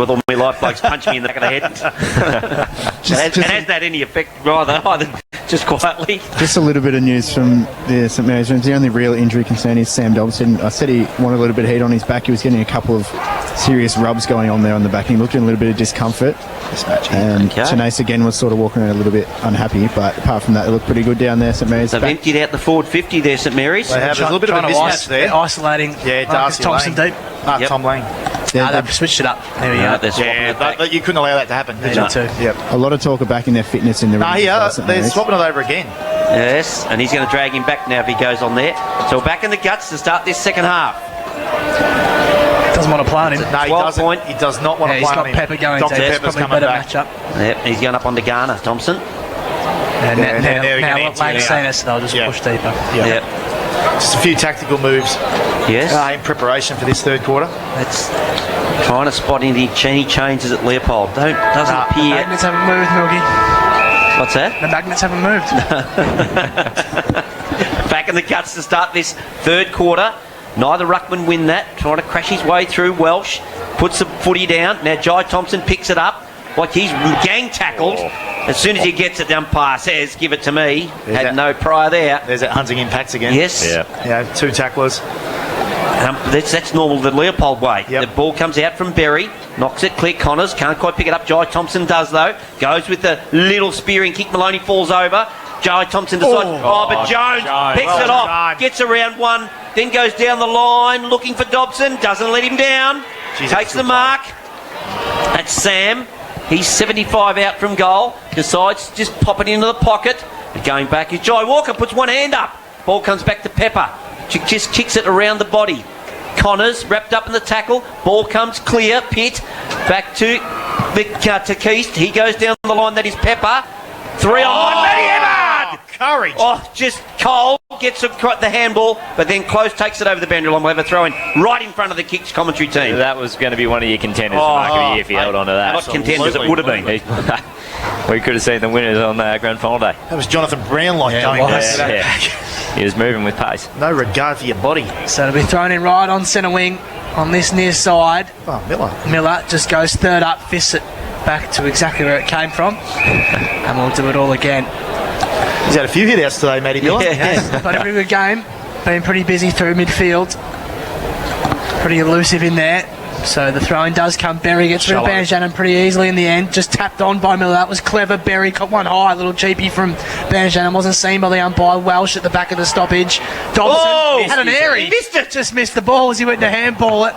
with all my life blokes punch me in the back of the head. It hasn't had any effect either, just quietly. Just a little bit of news from the St Mary's Rooms. The only real injury concern is Sam Dobson. I said he wanted a little bit of heat on his back. He was getting a couple of serious rubs going on there on the back. He looked in a little bit of discomfort. And Chanace again was sort of walking around a little bit unhappy, but apart from that, it looked pretty good down there, St Mary's. They've emptied out the forward 50 there, St Mary's. They have. There's a little bit of a mismatch there. Isolating Marcus Thompson deep. Tom Lang. They've switched it up. There we go. You couldn't allow that to happen, did you? Yep. A lot of talk of backing their fitness in the ring. They're swapping it over again. Yes, and he's going to drag him back now if he goes on there. So back in the guts to start this second half. Doesn't want to play on him. No, he doesn't. He does not want to play on him. He's got Pepper going Dr. deep. Pepper's Probably better matchup. Yep, he's going up on the Garner, Thompson. And now Lang's seen us, they'll just push deeper. Yep. Just a few tactical moves. Yes. In preparation for this third quarter. That's trying to spot any changes at Leopold. Doesn't appear. The magnets haven't moved, Milky. What's that? The magnets haven't moved. Back in the guts to start this third quarter. Neither ruckman win that. Trying to crash his way through. Welsh puts the footy down. Now Jai Thompson picks it up. Like he's gang tackled. As soon as he gets it, the umpire says, give it to me. Had no prior there. There's that hunting impacts again. Yes. Yeah, two tacklers. That's normal the Leopold way. Yep. The ball comes out from Berry. Knocks it. Claire Connors. Can't quite pick it up. Jai Thompson does, though. Goes with the little spearing kick. Maloney falls over. Jai Thompson decides. But Jones picks it off. Gets around one. Then goes down the line looking for Dobson. Doesn't let him down. Takes the mark. That's Sam. He's 75 out from goal. Decides to just pop it into the pocket. And going back is Jai Walker. Puts one hand up. Ball comes back to Pepper. She just kicks it around the body. Connors wrapped up in the tackle. Ball comes clear. Pitt back to Keast. He goes down the line. That is Pepper. 3 on 1. Matty Ebbard! Courage. Just Cole gets the handball, but then Close takes it over the boundary line. We'll have a throw in right in front of the Kicks commentary team. That was going to be one of your contenders for Mark of the Year if you held on to that. Not contenders, it would have been. We could have seen the winners on grand final day. That was Jonathan Brownlock going there. He was moving with pace. No regard for your body. So it'll be thrown in right on centre wing on this near side. Miller just goes third up, fists it back to exactly where it came from, and we'll do it all again. He's had a few hit-outs today, Matty Miller. But a very good game. Been pretty busy through midfield. Pretty elusive in there. So the throw-in does come. Berry gets rid of Banjanen pretty easily in the end. Just tapped on by Miller. That was clever. Berry caught one high. A little cheapie from Banjanen. Wasn't seen by the umpire. Welsh at the back of the stoppage. Dobson had an airy. Missed it. Just missed the ball as he went to handball it.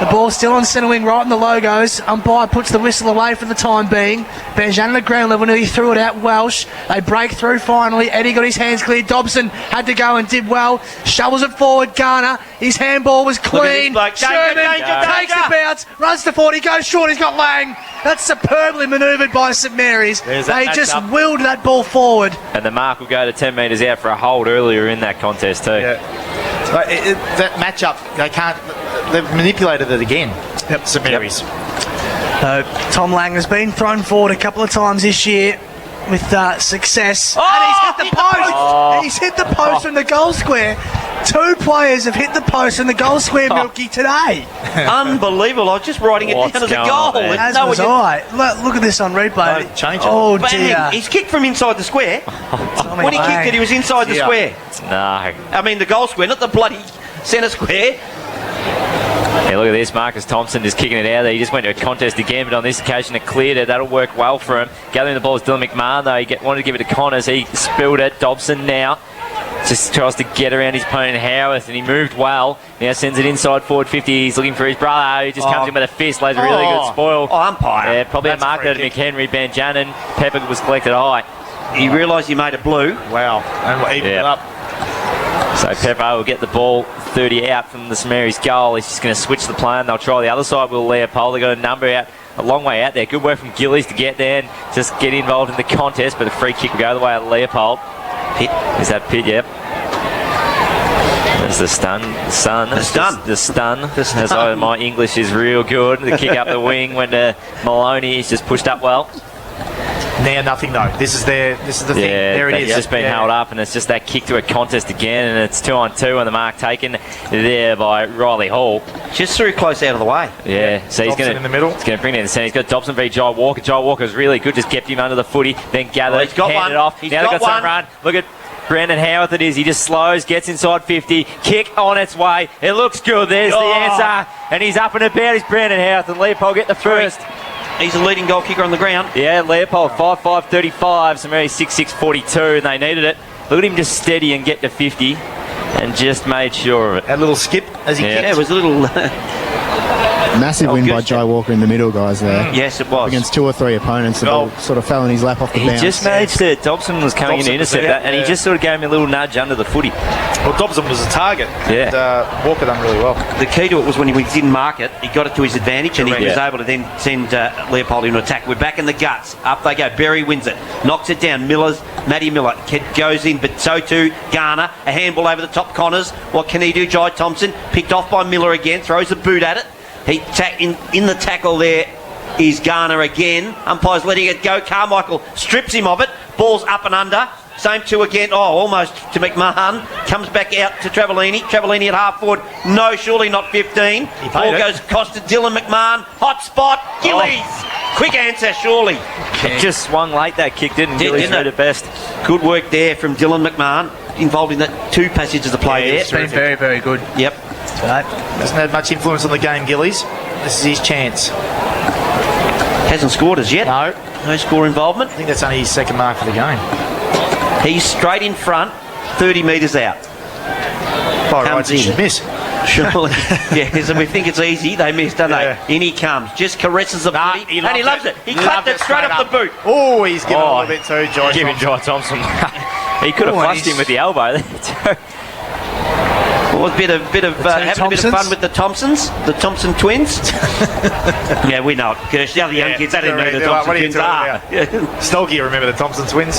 The ball's still on centre wing, right in the logos. Umpire puts the whistle away for the time being. Banjanen at ground level, nearly threw it out. Welsh. They break through finally. Eddie got his hands clear. Dobson had to go and did well. Shovels it forward. Garner. His handball was clean. Sherman takes the bounce, runs to 40, goes short. He's got Lang. That's superbly manoeuvred by St Mary's. They just willed that ball forward. And the mark will go to 10 metres out for a hold earlier in that contest too. That matchup, they've manipulated it again. St Mary's. Tom Lang has been thrown forward a couple of times this year with success. And he's hit the post. He's hit the post from the goal square. 2 players have hit the post from the goal square, Milky, today. Unbelievable. I was just writing it down as a goal. As was I. Look at this on replay. Change it. Oh, dear. He's kicked from inside the square. When he kicked it, he was inside the square. No. I mean, the goal square, not the bloody centre square. Yeah, look at this. Marcus Thompson just kicking it out there. He just went to a contest again, but on this occasion it cleared it. That'll work well for him. Gathering the ball is Dylan McMahon, though. He wanted to give it to Connors. He spilled it. Dobson now just tries to get around his opponent Howarth, and he moved well. Now sends it inside forward 50. He's looking for his brother. He just comes in with a fist. Lays a really good spoil. Umpire. Yeah, probably a mark there to McHenry. Banjanen. Pepper was collected high. He realised he made it blue. Wow. And evened it up. So Pepper will get the ball 30 out from the St Mary's goal. He's just going to switch the plan. They'll try the other side with Leopold. They've got a number out, a long way out there. Good work from Gillies to get there and just get involved in the contest, but a free kick will go the way of Leopold. Pitt. Is that Pitt? Yep. There's the stun. The stun. My English is real good. The kick up the wing when Maloney is just pushed up well. Now nothing though. This is the thing. There it is. It's just been held up, and it's just that kick to a contest again, and it's 2-on-2, and the mark taken there by Riley Hall. Just threw close out of the way. Yeah, so he's going in the middle. He's going to bring it in the centre. He's got Dobson v Jai Walker. Jai Walker's really good, just kept him under the footy, then gathered, he's got handed one. off. He's now got they've got one. some run. Look at Brandon Howarth it is. He just slows, gets inside 50, kick on its way. It looks good. There's the answer. And he's up and about. He's Brandon Howarth, and Leopold get the first. He's a leading goal kicker on the ground. Yeah, Leopold 5-5-35, Samiri 6-6-42, and they needed it. Look at him just steady and get to 50, and just made sure of it. That little skip as he kicked. Yeah, it was a little... Massive win good by Jai Walker in the middle, guys, there. Yes, it was. Against 2 or 3 opponents, the ball sort of fell in his lap off the He bounce. just managed to... Dobson was coming in to intercept that, and he just sort of gave him a little nudge under the footy. Well, Dobson was a target. Yeah. And Walker done really well. The key to it was when he didn't mark it, he got it to his advantage, and he was Yeah. able to then send Leopold into attack. We're back in the guts. Up they go. Berry wins it. Knocks it down. Matty Miller goes in, but so too Garner. A handball over the top. Connors. What can he do? Jai Thompson. Picked off by Miller again. Throws the boot at it. He in the tackle there is Garner again. Umpire's letting it go. Carmichael strips him of it. Ball's up and under. Same two again. Oh, almost to McMahon. Comes back out to Travellini. Travellini at half forward. No, surely not 15. Ball goes across to Dylan McMahon. Hot spot. Gillies. Quick answer, surely. It just swung late, that kick, didn't Didn't Gillies it? it best. Good work there from Dylan McMahon. Involved in that 2 passages of play Yeah, there. Been very, very good. Yep. Doesn't have much influence on the game, Gillies. This is his chance. Hasn't scored as yet. No. No score involvement. I think that's only his second mark for the game. He's straight in front, 30 metres out. By Comes rights, he in. should miss. Surely. Yes, and we think it's easy. They missed, don't Yeah. they? In he comes. Just caresses the Nah, footy. he And he loves loved it. He Loved clapped it straight up the boot. Oh, he's given a little bit too, Josh. Give him Jai Thompson. He could have Oh, flushed he's- him with the elbow there. Well, a bit of having a bit of Thompsons? fun with the Thompsons, the Thompson twins. Yeah, we know it. Gersh, the other young kids, they didn't know who the They're like, Thompson what are you twins are. talking Stolke, you remember the Thompson twins?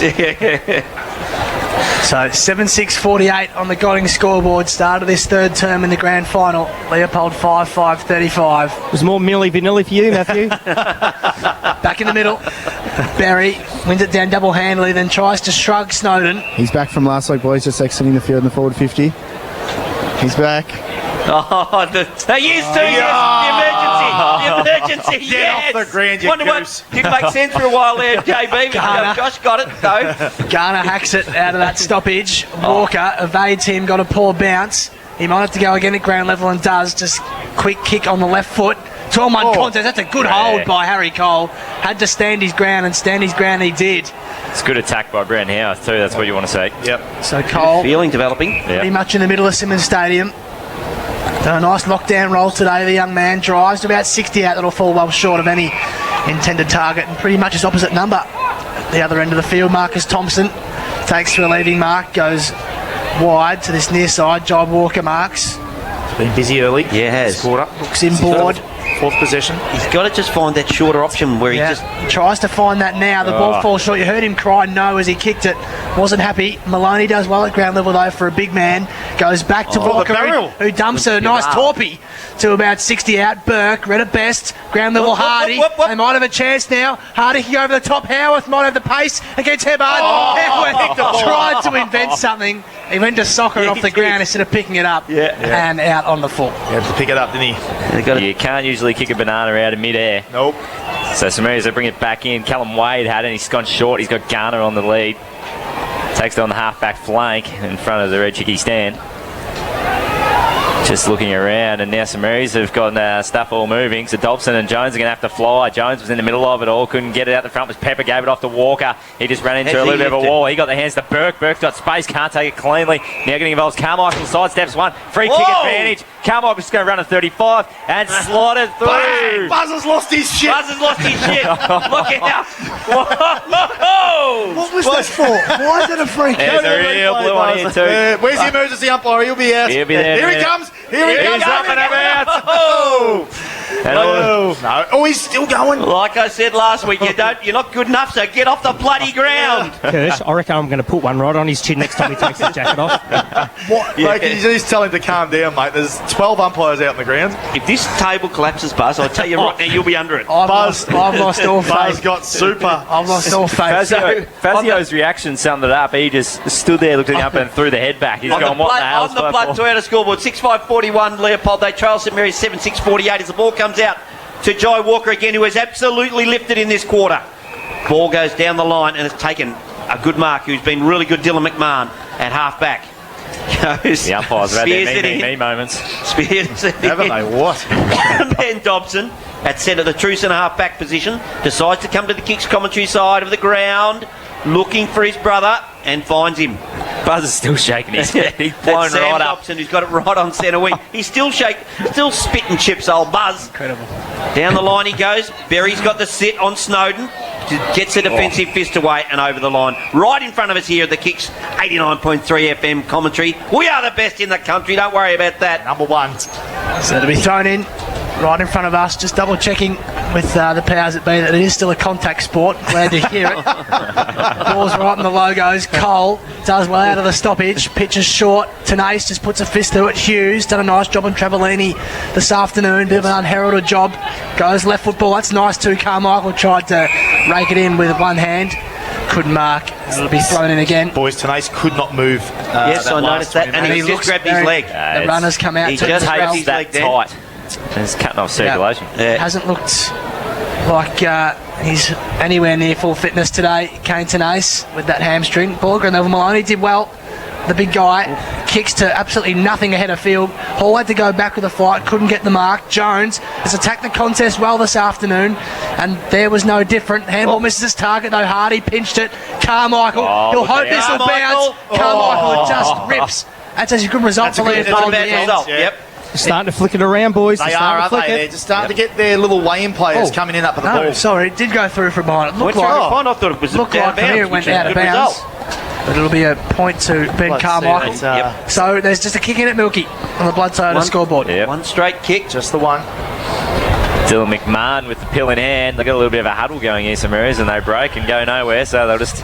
So 7-6-48 on the Godding scoreboard. Start of this third term in the grand final. Leopold 5-5-35. Was more Milli Vanilli for you, Matthew? Back in the middle. Berry wins it down double-handedly, then tries to shrug Snowden. He's back from last week, boys, just exiting the field in the forward 50. He's back. Oh, they used to, yes. The emergency, Get yes. off the ground, you Wonder goose. what didn't make sense for a while there, JB. Garner. Josh got it, though. Garner hacks it out of that stoppage. Walker evades him, got a poor bounce. He might have to go again at ground level and does. Just quick kick on the left foot. 12-1 contest. That's a good hold by Harry Cole. Had to stand his ground, and stand his ground he did. It's good attack by Brandon Howarth too, that's what you want to say. Yep. So Cole Feeling developing. Yeah. pretty much in the middle of Simmons Stadium. Done a nice lockdown roll today. The young man drives to about 60 out. That'll fall well short of any intended target, and pretty much his opposite number. At the other end of the field, Marcus Thompson takes to a leading mark, goes wide to this near side. Jai Walker marks, Been busy early. Yeah, it has. Scored up. looks in board. Fourth possession. He's got to just find that shorter option where he just... He tries to find that now. The ball falls short. You heard him cry no as he kicked it. Wasn't happy. Maloney does well at ground level though for a big man. Goes back to Walker, the barrel. who dumps a nice torpy to about 60 out. Burke, read it best. Ground level Hardy. They might have a chance now. Hardy can go over the top. Howarth might have the pace against Hebbard. Howarth tried to invent something. He went to soccer it off the ground instead of picking it up and out on the full. He had to pick it up, didn't he? They got to You can't usually kick a banana out of mid-air. Nope. So Samari's they bring it back in. Callum Wade had it, he's gone short. He's got Garner on the lead. Takes it on the half-back flank in front of the red chicky stand. Just looking around, and now Samari's have got stuff all moving. So Dobson and Jones are going to have to fly. Jones was in the middle of it all, couldn't get it out the front. Was Pepper, gave it off to Walker. He just ran into a little bit of a wall. He got the hands to Burke. Burke's got space, can't take it cleanly. Now getting involved. Carmichael sidesteps one. Free kick advantage. Carmichael's going to run a 35 and slide it through. Bang! Buzzer's lost his shit. Buzzer's lost his shit. Look out. Whoa. What was that for? Why is it a free kick? There's a real blue one here too. Where's the emergency umpire? He'll be out. He'll be there. Here he comes. Here he He's comes. up and about. Oh! And all- No. Oh, he's still going. Like I said last week, you're not good enough, so get off the bloody ground. Kirsch, I reckon I'm going to put one right on his chin next time he takes his jacket off. What? Like, you just tell him to calm down, mate. There's 12 umpires out on the ground. If this table collapses, Buzz, I'll tell you right now, you'll be under it. I've lost all Buzz faith. got super. I've lost all faith. Fazio's reaction summed it up. He just stood there looking up and threw the head back. He's going, what the hell's on the blood Toyota scoreboard, 6-5-41 Leopold. They trail St Mary's 7-6-48 as the ball comes out to Jai Walker again, who has absolutely lifted in this quarter. Ball goes down the line and it's taken a good mark, who's been really good, Dylan McMahon at half-back. The umpires have had their me moments. Spears it Haven't they? What? Ben Dobson at centre, the true centre half-back position, decides to come to the kicks commentary side of the ground, looking for his brother, and finds him. Buzz is still shaking his head. He's blown That's Sam right up. Dobson, who's got it right on centre wing. He's still spitting chips, old Buzz. Incredible. Down the line he goes. Berry's got the sit on Snowden. Gets a defensive fist away and over the line. Right in front of us here at the Kicks 89.3 FM commentary. We are the best in the country. Don't worry about that. Number one. So to be thrown in right in front of us, just double checking with the powers that be that it is still a contact sport. Glad to hear it. Ball's right in the logos. Cole does well out of the stoppage. Pitches short. Tenace just puts a fist through it. Hughes done a nice job on Travellini this afternoon. Bit of an unheralded job. Goes left foot ball. That's nice too. Carmichael tried to rake it in with one hand. Couldn't mark. It'll be thrown in again. Boys, Tenace could not move. Yes, I noticed that. And he just grabbed his leg. The runners come out. He to just the grabbed ground. his That leg there. tight. And it's cutting off circulation. Hasn't looked like he's anywhere near full fitness today. Kane Tenace with that hamstring. Ball Granville Maloney did well. The big guy kicks to absolutely nothing ahead of field. Hall had to go back with a fight, couldn't get the mark. Jones has attacked the contest well this afternoon, and there was no different. Handball misses his target though. Hardy pinched it. Carmichael, he'll hope this will bounce. Carmichael just rips. That's a good result for That's Leopold a in the bad end. result. Yeah. Yep. Starting to flick it around, boys. They They're are, starting to aren't flick they? it. They're just starting to get their little weigh-in players coming in up at the No, ball. sorry, it did go through from behind. It looked What's like, fine? I thought it was looked out like of from here bounds, it went which is out a of good bounds. result. But it'll be a point to Ben Let's see, Carmichael. that's, Yep. So there's just a kick in at Milky on the Blood Soda scoreboard. Yep. One straight kick. Just the one. Dylan McMahon with the pill in hand. They got a little bit of a huddle going here, St Mary's, and they break and go nowhere, so they'll just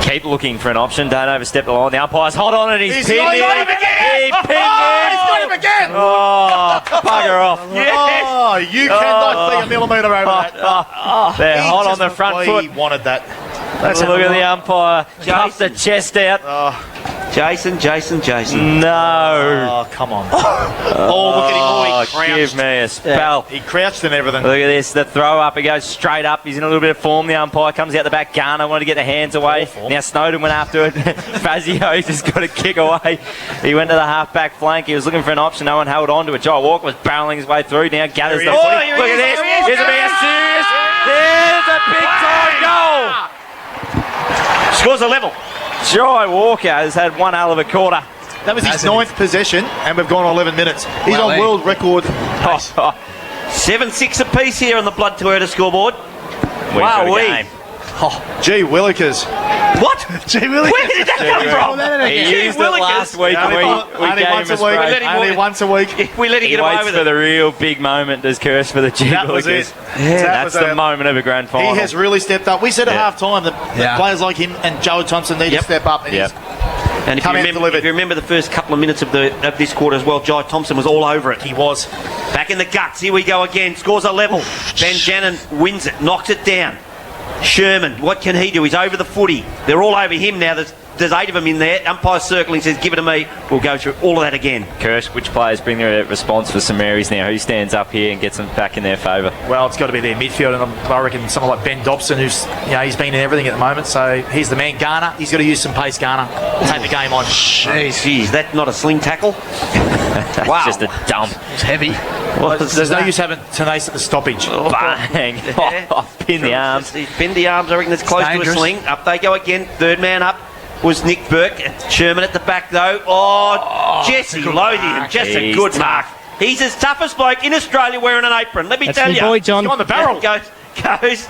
keep looking for an option. Don't overstep the line. The umpire's hot on it. He's pinned him. got him again! He pinned him. He's got him again! Oh, bugger off. Oh, you cannot see a millimetre over that. They're He hot on just the front really foot. wanted that. Let's look at the umpire. Puff the chest out. Jason. No. Oh, come on. Oh, look at him. Oh, he Give crouched. me a spell. He crouched and everything. Look at this, the throw up, he goes straight up, he's in a little bit of form, the umpire comes out the back, Garner wanted to get the hands away, now Snowden went after it, Fazio just got a kick away, he went to the half-back flank, he was looking for an option, no one held on to it, Jai Walker was barrelling his way through, now gathers the There he is. footy, Oh, here he look is, at this, there he is, here's a there he big is. serious, there's a big time goal! Scores a level. Jai Walker has had one hell of a quarter. That was his ninth possession, and we've gone 11 minutes. He's Well, on he- world record. 7-6 apiece here on the Blood Toyota scoreboard. Wow, Wowee. Gee willikers. What? Gee, really? Where did that come from? He Gee used it willikers. last week and we only gave once him a week. Let him Only walk. once a week. We let him He get away waits with for it. the real big moment, does Curse for the G That was Willikers. it. That's the moment of a grand final. He has really stepped up. We said at Yeah. half time that players like him and Joe Thompson need Yep. to step up. And Yep. And if you, Come out and remember, delivered. if you remember the first couple of minutes of this quarter as well, Jai Thompson was all over it. he was. Back in the guts. Here we go again. Scores a level. Ben Jannon wins it. Knocks it down. Sherman, what can he do? He's over the footy. They're all over him now. There's 8 of them in there. Umpire's circling, says, give it to me. We'll go through all of that again. Kirsch, which players bring their response for St Mary's now? Who stands up here and gets them back in their favour? Well, it's got to be their midfield, and I reckon someone like Ben Dobson, who's he's been in everything at the moment. So he's the man. Garner, he's got to use some pace. Garner, take the game on. Jeez, that's not a sling tackle. Wow. Just a dump. It's heavy. There's no use having Tenace at the stoppage. Bang. Pin the arms. He's pinned the arms. I reckon that's close to a dangerous. sling. Up they go again. Third man up was Nick Burke. Sherman at the back though. Oh, Jesse Lothian. Just a He's good tough. mark. He's as toughest bloke in Australia wearing an apron. Let me That's tell me you. boy, John. On the barrel. Goes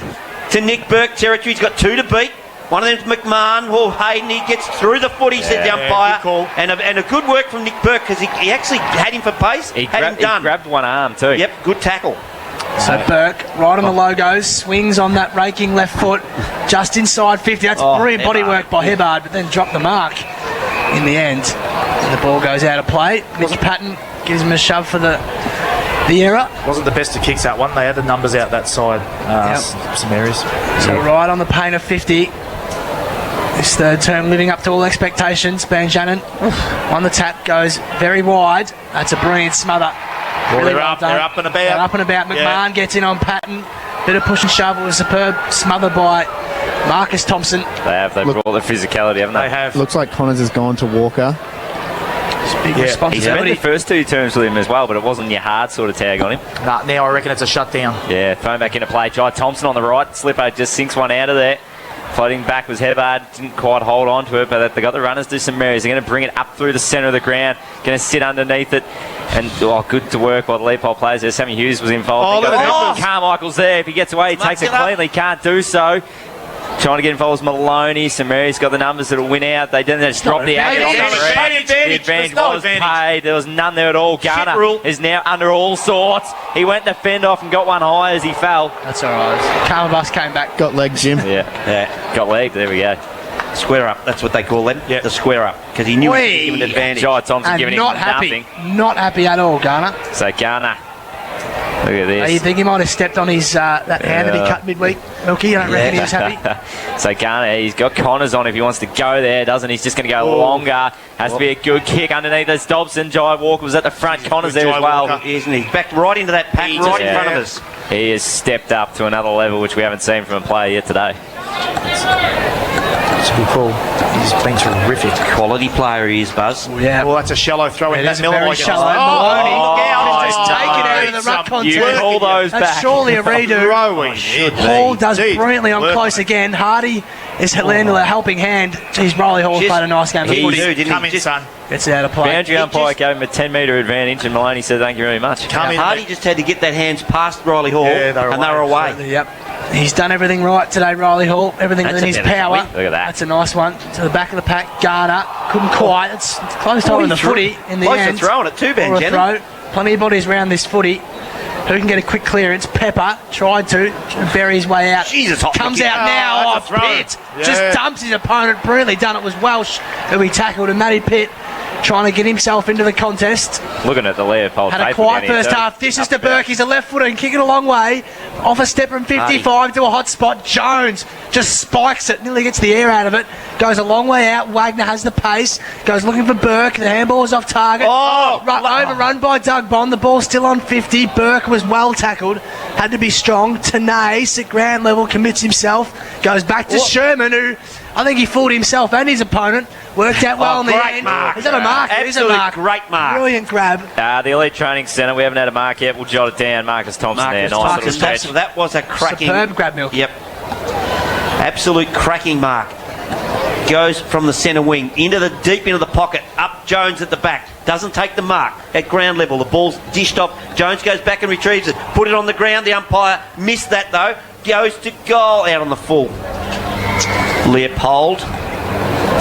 to Nick Burke territory. He's got 2 to beat. One of them's McMahon. Oh, Hayden, he gets through the footy, said the Yeah, umpire. good call. And a good work from Nick Burke because he actually had him for pace. He had him done. grabbed one arm too. Yep, good tackle. So Burke, right on the logos, swings on that raking left foot, just inside 50. That's brilliant body work by Hibbard, but then dropped the mark in the end. And the ball goes out of play. Mickey Patton gives him a shove for the error. Wasn't the best of kicks, that one. They had the numbers out that side, some areas. So right on the paint of 50. This third term living up to all expectations. Banjanin on the tap, goes very wide. That's a brilliant smother. Well, Really they're well up. done. They're up and about. They're up and about. McMahon gets in on Patton. Bit of push and shove. It was a superb smother by Marcus Thompson. They've brought the physicality, haven't they? They have. Looks like Connors has gone to Walker. It's big He's spent responsibility. the first two terms with him as well, but it wasn't your hard sort of tag on him. Nah, now I reckon it's a shutdown. Yeah, thrown back into play. Jai Thompson on the right. Slipper just sinks one out of there. Floating back was Hebard. Didn't quite hold on to it, but they got the runners do some merries. They're going to bring it up through the centre of the ground. Going to sit underneath it. And, good to work by the Leopold players there. Sammy Hughes was involved. Carmichael's there. If he gets away, he takes it cleanly. Can't do so. Trying to get involved with Maloney. St Mary's got the numbers that'll win out. They didn't just drop the advantage. The advantage was paid. There was none there at all. Garner is now under all sorts. He went to fend off and got one high as he fell. That's all right. Carmabus came back. Got legged, Jim. Yeah. Got legged. There we go. Square up, that's what they call them. The square up, because he knew he was given an advantage. Jai Thompson And giving him not happy. nothing. Not happy at all, Garner. So Garner, look at this. You think he might have stepped on his that hand that he cut midweek, Milky? I don't reckon he was happy. So Garner, he's got Connors on if he wants to go there, doesn't he? He's just going to go longer. Has to be a good kick underneath this. Dobson. Jai Walker was at the front. Connors there as well. Isn't he? Back right into that pack, right in front of us. He has stepped up to another level, which we haven't seen from a player yet today. It's a good call. He's been terrific. Quality player he is, Buzz. Yeah. Well, that's a shallow throw in. It That is a Miller very like it. shallow. Maloney, look out. just take it out of the ruck contest. You call those That's back. surely a redo. Hall does Indeed. brilliantly on close again. Hardy is landing a helping hand. Geez, Riley Hall played a nice game of He footy. do, didn't Come he? in, Just, son. Gets it out of play. Boundary umpire gave him a 10-metre advantage, and Maloney said, "Thank you very much." Come in. Hardy just had to get that hands past Riley Hall, Yeah, they were and they were away. Yep. He's done everything right today, Riley Hall. Everything That's within his a better power. swing. Look at that. That's a nice one. To the back of the pack. Garner. Couldn't quite. It's close to holding the footy in the Close end. to throwing it too, Ben Or a Jenner. throw. Plenty of bodies around this footy. Who can get a quick clearance? Pepper tried to bury his way out. Jesus, hot Comes looking. out now Oh, off that's a throw. Pitt. Yeah. Just dumps his opponent. Brilliantly done. It was Welsh who he tackled, and Matty Pitt trying to get himself into the contest. Looking at the Leopold Had a paper quiet down here, first too. half. This is to Burke. He's a left footer and kick it a long way. Off a step from 55 to a hot spot. Jones just spikes it. Nearly gets the air out of it. Goes a long way out. Wagner has the pace. Goes looking for Burke. The handball is off target. Overrun by Doug Bond. The ball still on 50. Burke was well tackled. Had to be strong. Tanais at ground level commits himself. Goes back to Sherman, who I think he fooled himself and his opponent. Worked out well in the great end. mark. Is that a mark? It is a Absolute mark. great mark. Brilliant grab. The Elite Training Centre, we haven't had a mark yet. We'll jot it down. Marcus Thompson there. Nice Marcus little stretch. Thompson, that was a cracking. Superb grab, Milk. Yep. Absolute cracking mark. Goes from the centre wing into the deep into the pocket. Up Jones at the back. Doesn't take the mark at ground level. The ball's dished off. Jones goes back and retrieves it. Put it on the ground. The umpire missed that though. Goes to goal out on the full. Leopold.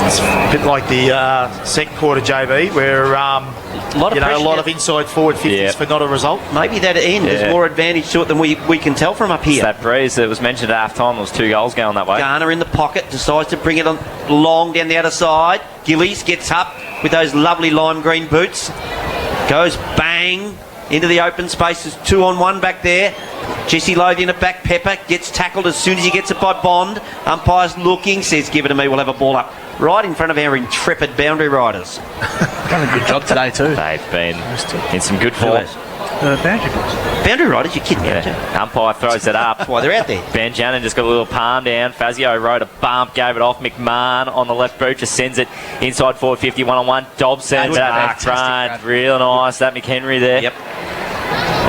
It's a bit like the second quarter JB, where A lot of a pressure. lot of inside forward 50s Yeah. for not a result. Maybe that end Yeah. there's more advantage to it than we can tell from up It's here. that breeze that was mentioned at half time. There was 2 goals going that way. Garner in the pocket, decides to bring it on long down the outer side. Gillies gets up with those lovely lime green boots. Goes bang into the open space. There's 2-on-1 back there. Jesse Lothian at back. Pepper gets tackled as soon as he gets it by Bond. Umpire's looking, says give it to me, we'll have a ball up. Right in front of our intrepid boundary riders. Done a good job today too. They've been in some good form. Boundary riders, you're kidding me, aren't you? Umpire throws it up. That's why they're out there. Ben Jannon just got a little palm down. Fazio rode a bump, gave it off. McMahon on the left boot just sends it inside forward 50, 1-on-1. Dobson Good at mark. the front. Real nice. That McHenry there. Yep.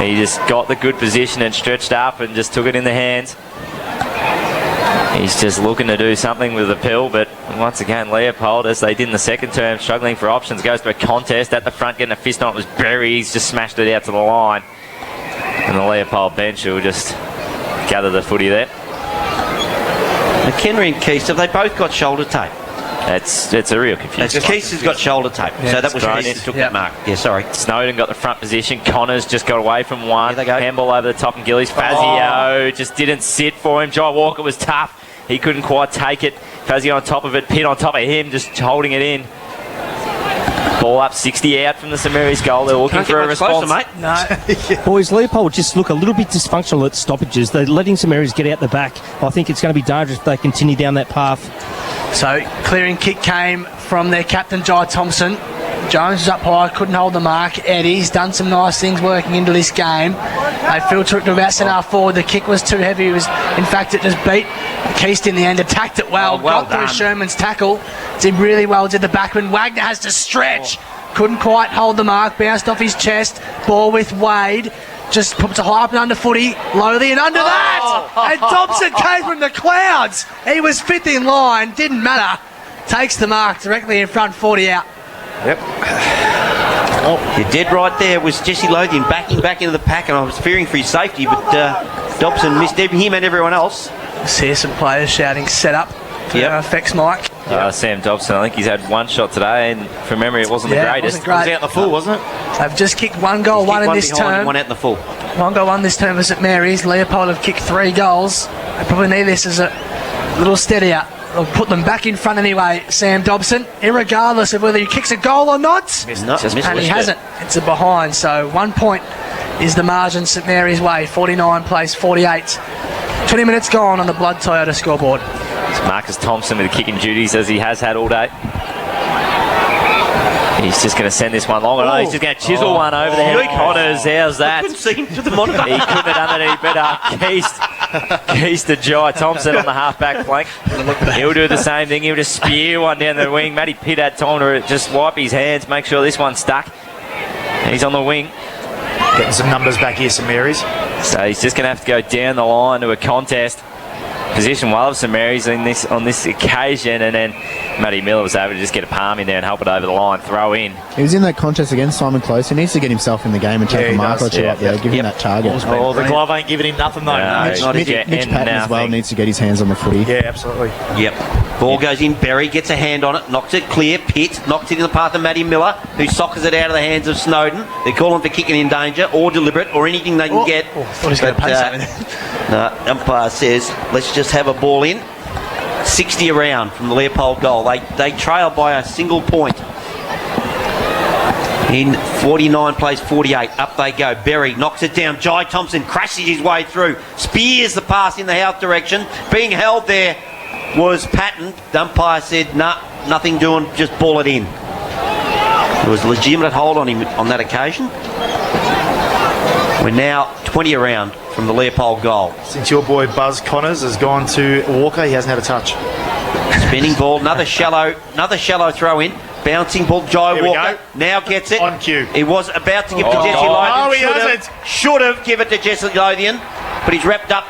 He just got the good position and stretched up and just took it in the hands. He's just looking to do something with the pill, but once again, Leopold, as they did in the second term, struggling for options, goes to a contest at the front, getting a fist on it. Was Berry. He's just smashed it out to the line. And the Leopold bench will just gather the footy there. McHenry and Keystone, they both got shoulder tape. It's a real confusion. Keith has got shoulder tape, so that was right. Keith who took that mark. Yeah, sorry. Snowden got the front position. Connors just got away from one. Here they go. Handball over the top and Gillies. Fazio just didn't sit for him. Jai Walker was tough. He couldn't quite take it. Fazio on top of it. Pitt on top of him, just holding it in. Ball up, 60 out from the St Mary's goal. They're looking for a response. Closer, mate. No. Boys, Leopold just look a little bit dysfunctional at stoppages. They're letting St Mary's get out the back. I think it's going to be dangerous if they continue down that path. So, clearing kick came from their captain, Jai Thompson. Jones is up high, couldn't hold the mark. Eddie's done some nice things working into this game. They filter it to about centre forward. The kick was too heavy. It was, in fact, it just beat Keast in the end. Attacked it well. Well got through done. Sherman's tackle. Did really well. Did the backman. Wagner has to stretch. Couldn't quite hold the mark. Bounced off his chest. Ball with Wade. Just puts a high up and under footy. Lowly and under that. And Dobson came from the clouds. He was fifth in line. Didn't matter. Takes the mark directly in front, 40 out. Yep. You're dead right there. Was Jesse Lothian backing back into the pack, and I was fearing for his safety, but Dobson missed him and everyone else. See some players shouting set up for effects, Mike. Sam Dobson, I think he's had one shot today, and from memory, it wasn't the greatest. Wasn't great. It was out in the full, wasn't it? They've just kicked one goal, one in this term. One out in the full. One goal, one this term for St Mary's. Leopold have kicked 3 goals. They probably need this as a little steadier. They'll put them back in front anyway, Sam Dobson, irregardless of whether he kicks a goal or not. And he hasn't. It's a behind. So 1 point is the margin St Mary's way. 49 plays 48. 20 minutes gone on the Blood Toyota scoreboard. It's Marcus Thompson with the kicking duties as he has had all day. He's just going to send this one long. Oh, he's just going to chisel one over the head of Connors. How's that? Couldn't see him to the monitor. He couldn't have done it any better. Keast to Jai Thompson on the half-back flank. He'll do the same thing. He'll just spear one down the wing. Matty Pitt had time to just wipe his hands, make sure this one's stuck. He's on the wing. Getting some numbers back here, St Mary's. So he's just going to have to go down the line to a contest. Position well of St Mary's on this occasion, and then Matty Miller was able to just get a palm in there and help it over the line, throw in. He was in that contest against Simon Close. He needs to get himself in the game and take a mark or two up there, give him that target. Oh, the glove ain't giving him nothing though. No, Mitch Patton as well needs to get his hands on the footy. Yeah, absolutely. Yep. Ball goes in. Berry gets a hand on it, knocks it clear. Pitt knocks it in the path of Matty Miller, who soccers it out of the hands of Snowden. They're calling for kicking in danger or deliberate or anything they can get. I thought he was going to pay something. No, umpire says, let's just have a ball in. 60 around from the Leopold goal. They trail by a single point. In 49 plays 48. Up they go. Berry knocks it down. Jai Thompson crashes his way through. Spears the pass in the Houth direction. Being held there was Patton. The umpire said, nah, nothing doing, just ball it in. There was a legitimate hold on him on that occasion. We're now 20 around from the Leopold goal. Since your boy Buzz Connors has gone to Walker, he hasn't had a touch. Spinning ball, another shallow throw in. Bouncing ball, Jai Here we Walker go. now gets it. On cue. He was about to give it to Jesse Lothian. Oh, he hasn't. Should have given it to Jesse Lothian, but he's wrapped up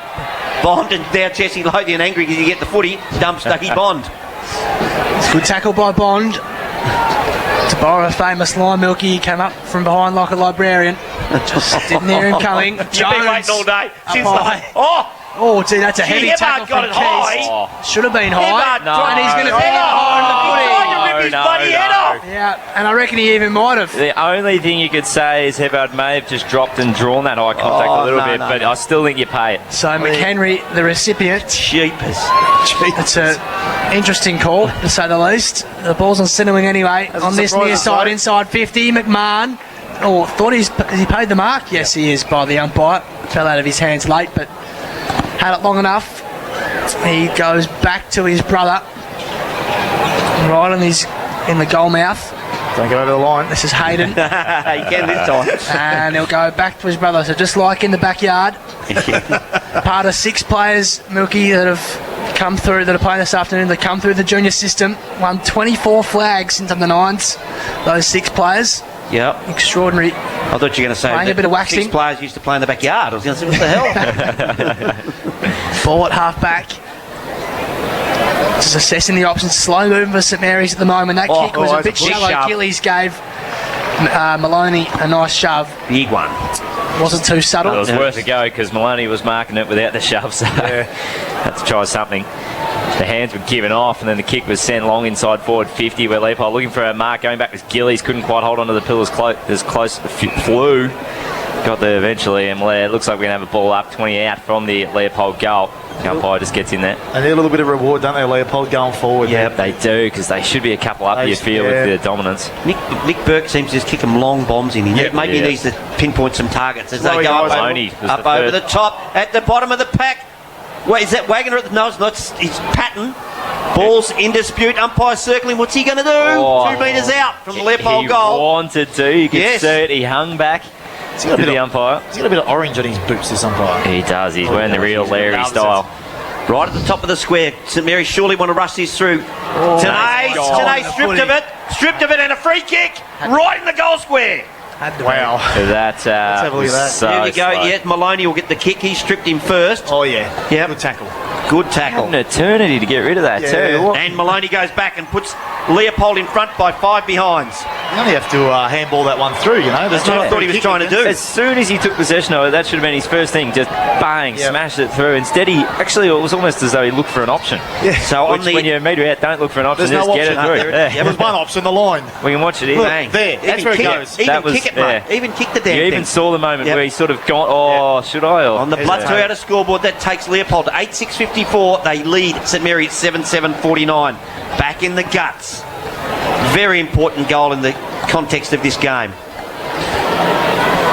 Bond, and now Jesse Lothian angry because he get the footy, dumps Ducky Bond. Good tackle by Bond. To borrow a famous line, Milky came up from behind like a librarian. Just didn't hear him coming. You've been waiting all day. Since high. oh, gee, that's a heavy Hibbard tackle got from it high. Keast. Should have been high. Hibbard tried- And he's going to pick it behind the footy. He's trying to rip his bloody head off. Yeah, and I reckon he even might have. The only thing you could say is Hibbard may have just dropped and drawn that eye contact a little bit, but I still think you pay it. So McHenry, the recipient. Jeepers. It's an interesting call, to say the least. The ball's on centre wing anyway. On this near side, inside 50, McMahon. Oh, thought has he paid the mark? Yes, he is by the umpire. Fell out of his hands late, but had it long enough. He goes back to his brother. Right in the goal mouth. Don't go over the line. This is Hayden. He can this time. And he'll go back to his brother. So just like in the backyard, part of 6 players, Milky, that have come through, that are playing this afternoon, that come through the junior system, won 24 flags since under 9s. Those 6 players. Yep. Extraordinary. I thought you were going to say Playing a bit of waxing. 6 players used to play in the backyard. I was going to say, what the hell? Ball at half back. Just assessing the options. Slow moving for St Mary's at the moment. That kick was a bit shallow. shove. Gillies gave Maloney a nice shove. Big one. Wasn't too subtle. It was worth a go because Maloney was marking it without the shove, so had to try something. The hands were given off, and then the kick was sent long inside forward 50, where Leopold looking for a mark. Going back was Gillies, couldn't quite hold onto the pillars as close. Flew. Got there eventually, and it looks like we're going to have a ball up, 20 out from the Leopold goal. Umpire just gets in there. And they're a little bit of reward, don't they, Leopold, going forward? Yeah, they do, because they should be a couple up, you feel, with their dominance. Nick Burke seems to just kick them long bombs in. Maybe he needs to pinpoint some targets as they go up over the top. At the bottom of the pack. Wait, is that Wagner at the nose? No, it's Patton. Ball's in dispute. Umpire circling. What's he going to do? 2 metres out from the Leopold goal. He wanted to. You can see it. He hung back to the umpire. He's got a bit of orange on his boots, this umpire. He does. He's wearing the real Larry style. Right at the top of the square. St Mary's surely want to rush this through. Tanay stripped of it, and a free kick right in the goal square. Wow. Let's have a look at that. There we go. Yeah, Maloney will get the kick. He stripped him first. Oh, yeah. Yep. Good tackle. Good tackle. An eternity to get rid of that, too. And Maloney goes back and puts Leopold in front by 5 behinds. You only have to handball that one through, you know. That's what I thought he was trying to do. As soon as he took possession of it, that should have been his first thing. Just bang, smashed it through. Instead, it was almost as though he looked for an option. Yeah. So when you're a metre out, don't look for an option. There's just no get option. it through. There was one option, the line. We can watch it here. Look, Bang. there. That's where it goes. Even kick it, mate. Even kick the damn thing. You even saw the moment where he sort of gone, should I? On the blood two out of scoreboard, that takes Leopold to 8-6-54. They lead St Mary at 7-7-49. Back in the guts. Very important goal in the context of this game.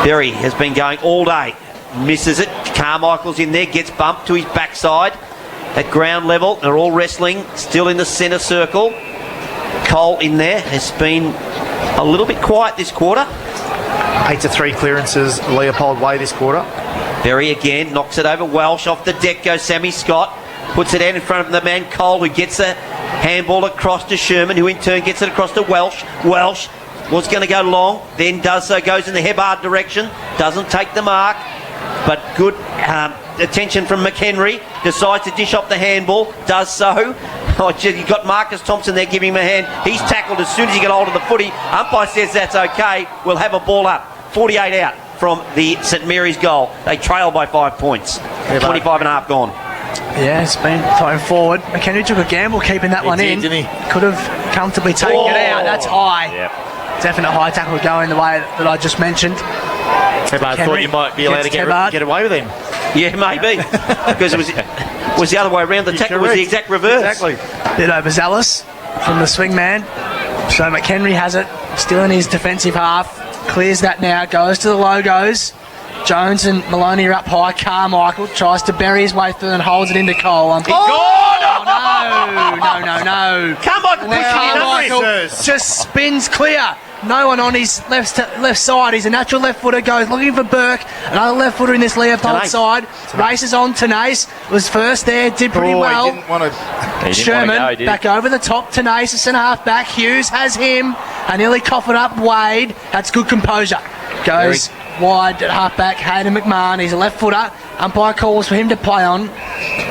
Berry has been going all day. Misses it. Carmichael's in there. Gets bumped to his backside. At ground level, they're all wrestling. Still in the centre circle. Cole in there has been a little bit quiet this quarter. 8-3 clearances Leopold way this quarter. Berry again knocks it over. Welsh off the deck goes Sammy Scott. Puts it out in front of the man Cole, who gets a handball across to Sherman, who in turn gets it across to Welsh. Welsh was going to go long, then does so, goes in the Hebbard direction, doesn't take the mark, but good attention from McHenry, decides to dish off the handball, does so. Oh, gee, you've got Marcus Thompson there giving him a hand. He's tackled as soon as he got hold of the footy. Umpire says that's okay. We'll have a ball up. 48 out from the St Mary's goal. They trail by 5 points. 25 and a half gone. Yeah, it's been thrown forward. McHenry took a gamble keeping that one in. Didn't he? Could have comfortably taken it out. That's high. Yep. Definite high tackle going the way that I just mentioned. I thought you might be allowed to get away with him. Yeah, maybe. Because it was the other way around. The tackle was the exact reverse. Exactly. Bit overzealous from the swing man. So McHenry has it. Still in his defensive half. Clears that now. Goes to the logos. Jones and Maloney are up high. Carmichael tries to bury his way through and holds it into Cole. No. Carmichael just spins clear. No one on his left side. He's a natural left footer. Goes looking for Burke. Another left footer in this left-hand side. Races on. Tanase was first there. Did pretty well. He didn't want to. Sherman back over the top. Tanase, the centre half back. Hughes has him. And nearly coughed it up. Wade. That's good composure. Goes wide at half-back. Hayden McMahon. He's a left footer. Umpire calls for him to play on.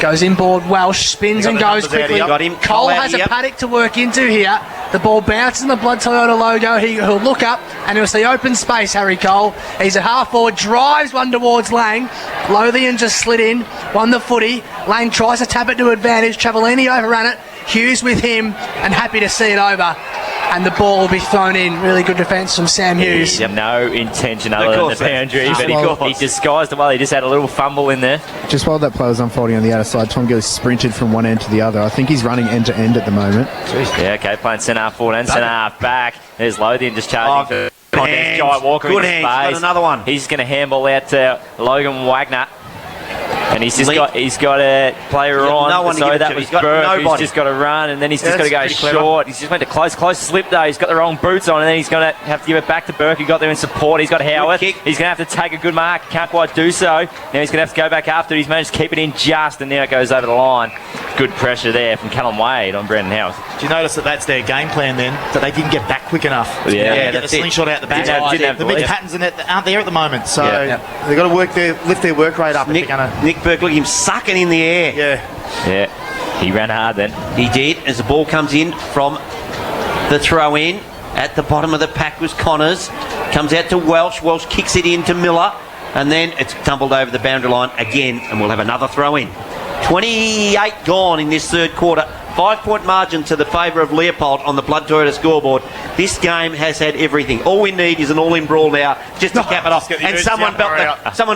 Goes inboard. Welsh spins and goes quickly. Cole has a paddock to work into here. The ball bounces in the Blood Toyota logo. He'll look up and he'll see open space, Harry Cole. He's at half forward, drives one towards Lang. Lothian just slid in, won the footy. Lang tries to tap it to advantage. Travellini overran it. Hughes with him and happy to see it over. And the ball will be thrown in. Really good defence from Sam Hughes. No intention other than the boundary, but he disguised it well. He just had a little fumble in there. Just while that play was unfolding on the outer side, Tom Gillis sprinted from one end to the other. I think he's running end to end at the moment. Yeah, okay, playing centre half forward and centre half back. There's Lothian just charging. Hands. Giant Walker Good in his hands. space. Got another one. He's going to handball out to Logan Wagner. And he's got a player on. No one to so give it that to. was He's got Burke, nobody. who's just got to run, and then he's just got to go pretty clever. short. He's just went to close slip though. He's got the wrong boots on, and then he's going to have to give it back to Burke, who got there in support. He's got Howard. Kick. He's going to have to take a good mark. Can't quite do so. Now he's going to have to go back after. He's managed to keep it in just, and now it goes over the line. Good pressure there from Callum Wade on Brendan House. Do you notice that that's their game plan then? That they didn't get back quick enough. Yeah, get the slingshot out the back. Didn't have the the big lead. patterns in it aren't there at the moment, so Yeah. they've got to lift their work rate up. Nick Burke, look at him sucking in the air. Yeah, he ran hard then. He did, as the ball comes in from the throw-in. At the bottom of the pack was Connors. Comes out to Welsh. Welsh kicks it in to Miller. And then it's tumbled over the boundary line again, and we'll have another throw-in. 28 gone in this third quarter. 5-point margin to the favour of Leopold on the Blood Toyota scoreboard. This game has had everything. All we need is an all-in brawl now just to cap it off. And someone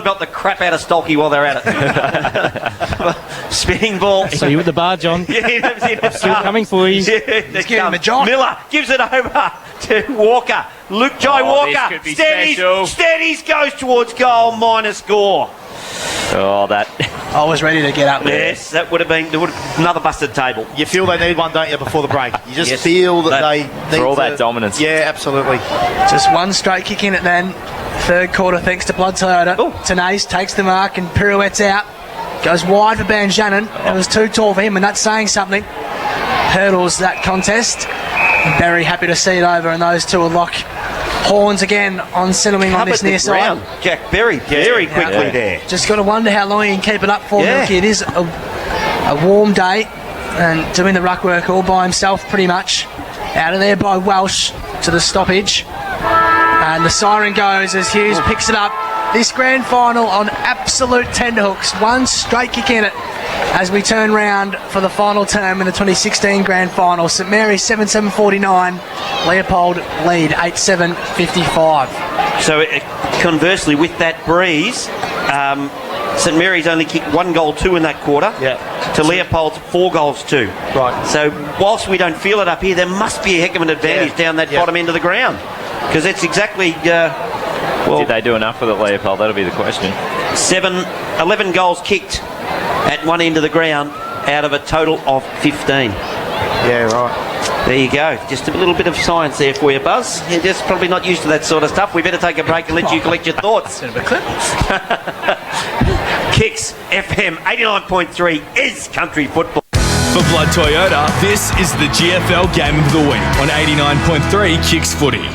belt the crap out of Stolke while they're at it. Spinning ball. So you with the bar, John. Still coming for you. Let's give him a John. Miller gives it over to Walker. Luke Jai Walker. Steadies, goes towards goal, minus Gore. Oh, that. I was ready to get up there. Yes, that would have been another busted table. You feel they need one, don't you, before the break? You just feel that they need for all that dominance. Yeah, absolutely. Just one straight kick in it then. Third quarter, thanks to Blood Toyota. Tanase takes the mark and pirouettes out. Goes wide for Banjanin. It was too tall for him, and that's saying something. Hurdles that contest. Very happy to see it over, and those two will lock horns again on Centrewing on this near side. Jack Berry very quickly there. Just got to wonder how long he can keep it up for. Milky. It is a warm day and doing the ruck work all by himself pretty much. Out of there by Welsh to the stoppage. And the siren goes as Hughes picks it up. This grand final on absolute tenterhooks. One straight kick in it as we turn round for the final term in the 2016 grand final. St Mary's 7-7-49. Leopold lead 8-7-55. So conversely, with that breeze, St Mary's only kicked 1-2 in that quarter. To Leopold's 4-2. Right. So whilst we don't feel it up here, there must be a heck of an advantage down that bottom end of the ground, because it's exactly. Did they do enough with it, Leopold? That'll be the question. 11 goals kicked at one end of the ground out of a total of 15. Yeah, right. There you go. Just a little bit of science there for you, Buzz. You're just probably not used to that sort of stuff. We better take a break and let you collect your thoughts. Kicks FM 89.3 is country football. For Blood Toyota, this is the GFL Game of the Week on 89.3 Kicks Footy.